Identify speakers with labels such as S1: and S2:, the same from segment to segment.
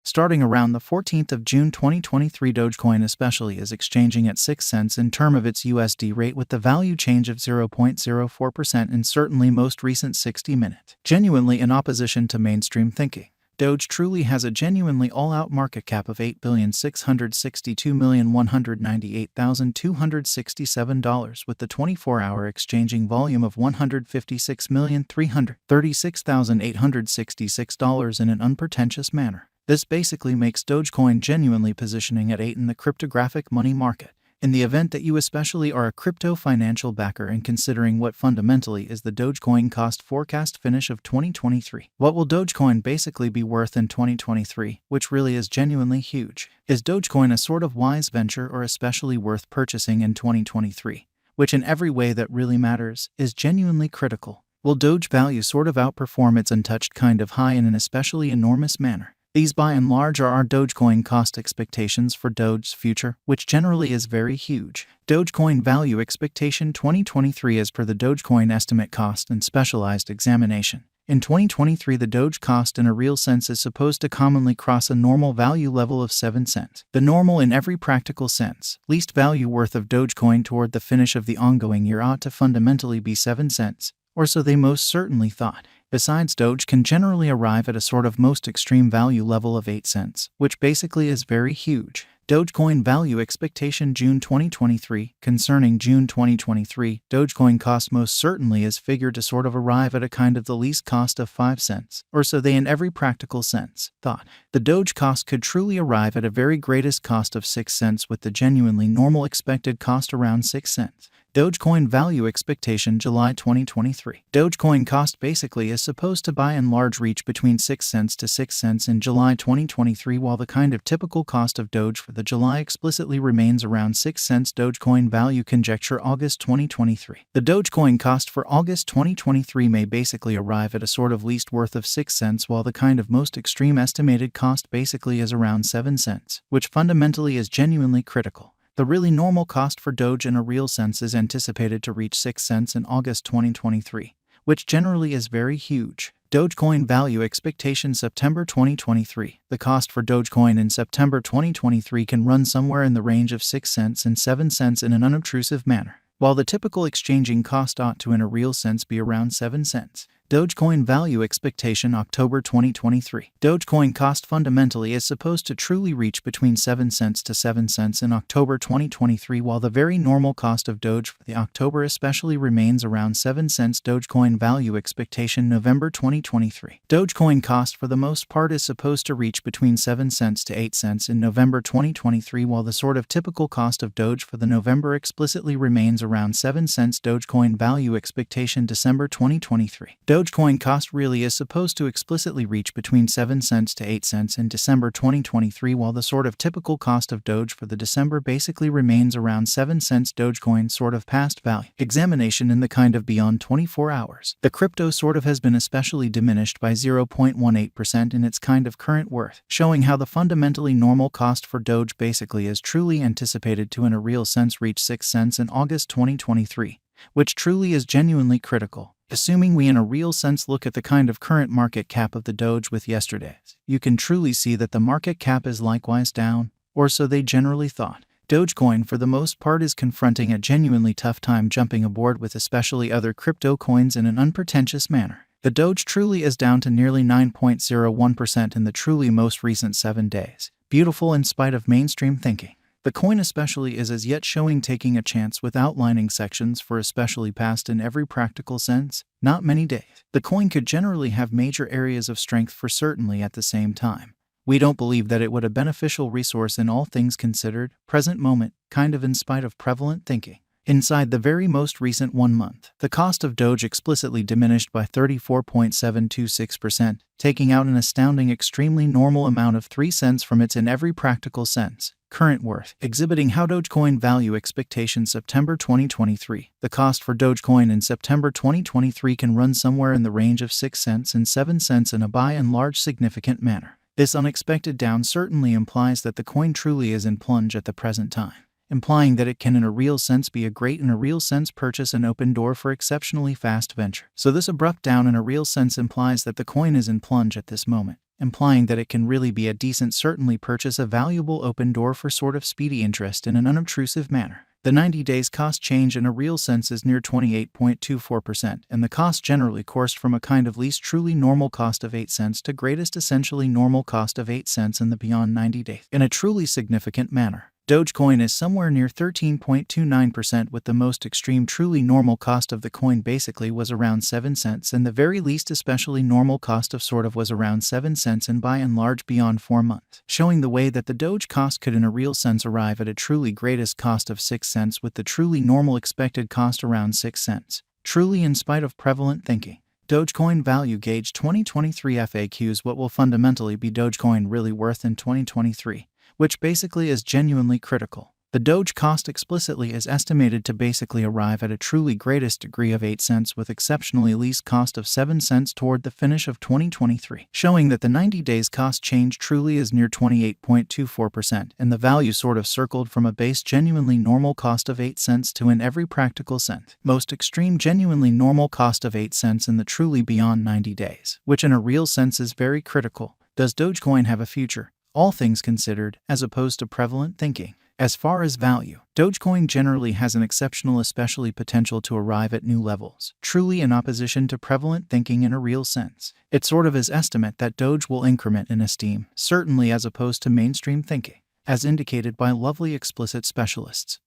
S1: Starting around the 14th of June 2023, Dogecoin especially is exchanging at 6 cents in term of its USD rate with the value change of 0.04% in certainly most recent 60-minute. Genuinely in opposition to mainstream thinking, Doge truly has a genuinely all-out market cap of $8,662,198,267 with the 24-hour exchanging volume of $156,336,866 in an unpretentious manner. This basically makes Dogecoin genuinely positioning at 8 in the cryptographic money market. In the event that you especially are a crypto financial backer and considering what fundamentally is the Dogecoin cost forecast finish of 2023. What will Dogecoin basically be worth in 2023, which really is genuinely huge? Is Dogecoin a sort of wise venture or especially worth purchasing in 2023, which in every way that really matters is genuinely critical? Will Doge value sort of outperform its untouched kind of high in an especially enormous manner? These by and large are our Dogecoin cost expectations for Doge's future, which generally is very huge. Dogecoin value expectation 2023 as per the Dogecoin estimate cost and specialized examination. In 2023, the Doge cost in a real sense is supposed to commonly cross a normal value level of 7 cents. The normal in every practical sense, least value worth of Dogecoin toward the finish of the ongoing year ought to fundamentally be 7 cents, or so they most certainly thought. Besides, Doge can generally arrive at a sort of most extreme value level of 8 cents, which basically is very huge. Dogecoin value expectation June 2023. Concerning June 2023, Dogecoin cost most certainly is figured to sort of arrive at a kind of the least cost of 5 cents, or so they in every practical sense thought. The Doge cost could truly arrive at a very greatest cost of 6 cents with the genuinely normal expected cost around 6 cents. Dogecoin value expectation July 2023. Dogecoin cost basically is supposed to by and large reach between 6 cents to 6 cents in July 2023, while the kind of typical cost of Doge for the July explicitly remains around 6 cents. Dogecoin value conjecture August 2023. The Dogecoin cost for August 2023 may basically arrive at a sort of least worth of 6 cents, while the kind of most extreme estimated cost basically is around 7 cents, which fundamentally is genuinely critical. The really normal cost for Doge in a real sense is anticipated to reach 6 cents in August 2023, which generally is very huge. Dogecoin value expectation September 2023. The cost for Dogecoin in September 2023 can run somewhere in the range of 6 cents and 7 cents in an unobtrusive manner, while the typical exchanging cost ought to in a real sense be around 7 cents. Dogecoin value expectation October 2023. Dogecoin cost fundamentally is supposed to truly reach between 7 cents to 7 cents in October 2023, while the very normal cost of Doge for the October especially remains around 7 cents. Dogecoin value expectation November 2023. Dogecoin cost for the most part is supposed to reach between 7 cents to 8 cents in November 2023, while the sort of typical cost of Doge for the November explicitly remains around 7 cents. Dogecoin value expectation December 2023. Dogecoin cost really is supposed to explicitly reach between 7 cents to 8 cents in December 2023, while the sort of typical cost of Doge for the December basically remains around 7 cents. Dogecoin sort of past value examination in the kind of beyond 24 hours. The crypto sort of has been especially diminished by 0.18% in its kind of current worth, showing how the fundamentally normal cost for Doge basically is truly anticipated to in a real sense reach 6 cents in August 2023, which truly is genuinely critical. Assuming we in a real sense look at the kind of current market cap of the Doge with yesterday's, you can truly see that the market cap is likewise down, or so they generally thought. Dogecoin for the most part is confronting a genuinely tough time jumping aboard with especially other crypto coins in an unpretentious manner. The Doge truly is down to nearly 9.01% in the truly most recent 7 days. Beautiful in spite of mainstream thinking. The coin especially is as yet showing taking a chance with outlining sections for especially past in every practical sense, not many days. The coin could generally have major areas of strength for certainly at the same time. We don't believe that it would a beneficial resource in all things considered, present moment, kind of in spite of prevalent thinking. Inside the very most recent 1 month, the cost of Doge explicitly diminished by 34.726%, taking out an astounding extremely normal amount of 3 cents from its in every practical sense current worth, exhibiting how Dogecoin value expectation September 2023. The cost for Dogecoin in September 2023 can run somewhere in the range of 6 cents and 7 cents in a by and large significant manner. This unexpected down certainly implies that the coin truly is in plunge at the present time, implying that it can in a real sense be a great in a real sense purchase and open door for exceptionally fast venture. So this abrupt down in a real sense implies that the coin is in plunge at this moment, implying that it can really be a decent certainly purchase, a valuable open door for sort of speedy interest in an unobtrusive manner. The 90 days cost change in a real sense is near 28.24%, and the cost generally coursed from a kind of least truly normal cost of 8 cents to greatest essentially normal cost of 8 cents in the beyond 90 days. In a truly significant manner, Dogecoin is somewhere near 13.29%, with the most extreme truly normal cost of the coin basically was around 7 cents, and the very least especially normal cost of sort of was around 7 cents, and by and large beyond 4 months, showing the way that the Doge cost could in a real sense arrive at a truly greatest cost of 6 cents, with the truly normal expected cost around 6 cents. Truly, in spite of prevalent thinking. Dogecoin Value Gauge 2023 FAQs. What will fundamentally be Dogecoin really worth in 2023? Which basically is genuinely critical. The Doge cost explicitly is estimated to basically arrive at a truly greatest degree of 8 cents, with exceptionally least cost of 7 cents toward the finish of 2023, showing that the 90 days cost change truly is near 28.24%, and the value sort of circled from a base genuinely normal cost of 8 cents to in every practical sense most extreme genuinely normal cost of 8 cents in the truly beyond 90 days, which in a real sense is very critical. Does Dogecoin have a future? All things considered, as opposed to prevalent thinking. As far as value, Dogecoin generally has an exceptional especially potential to arrive at new levels, truly in opposition to prevalent thinking in a real sense. It sort of is estimate that Doge will increment in esteem, certainly as opposed to mainstream thinking, as indicated by lovely explicit specialists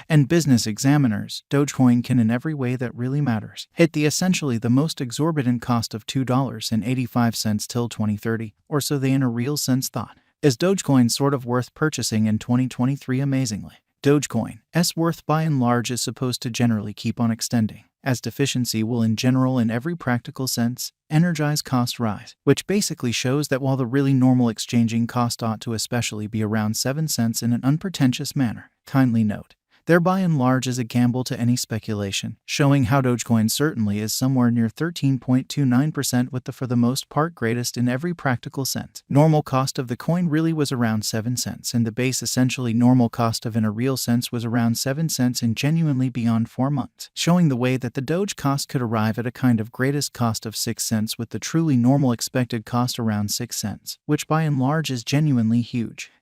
S1: and business examiners. Dogecoin can in every way that really matters hit the essentially the most exorbitant cost of $2.85 till 2030, or so they in a real sense thought. Is Dogecoin sort of worth purchasing in 2023? Amazingly, Dogecoin's worth by and large is supposed to generally keep on extending, as deficiency will in general in every practical sense energize cost rise, which basically shows that while the really normal exchanging cost ought to especially be around 7 cents in an unpretentious manner, kindly note, there by and large is a gamble to any speculation, showing how Dogecoin certainly is somewhere near 13.29%, with the for the most part greatest in every practical sense normal cost of the coin really was around 7 cents, and the base essentially normal cost of in a real sense was around 7 cents in genuinely beyond 4 months, showing the way that the Doge cost could arrive at a kind of greatest cost of 6 cents, with the truly normal expected cost around 6 cents, which by and large is genuinely huge.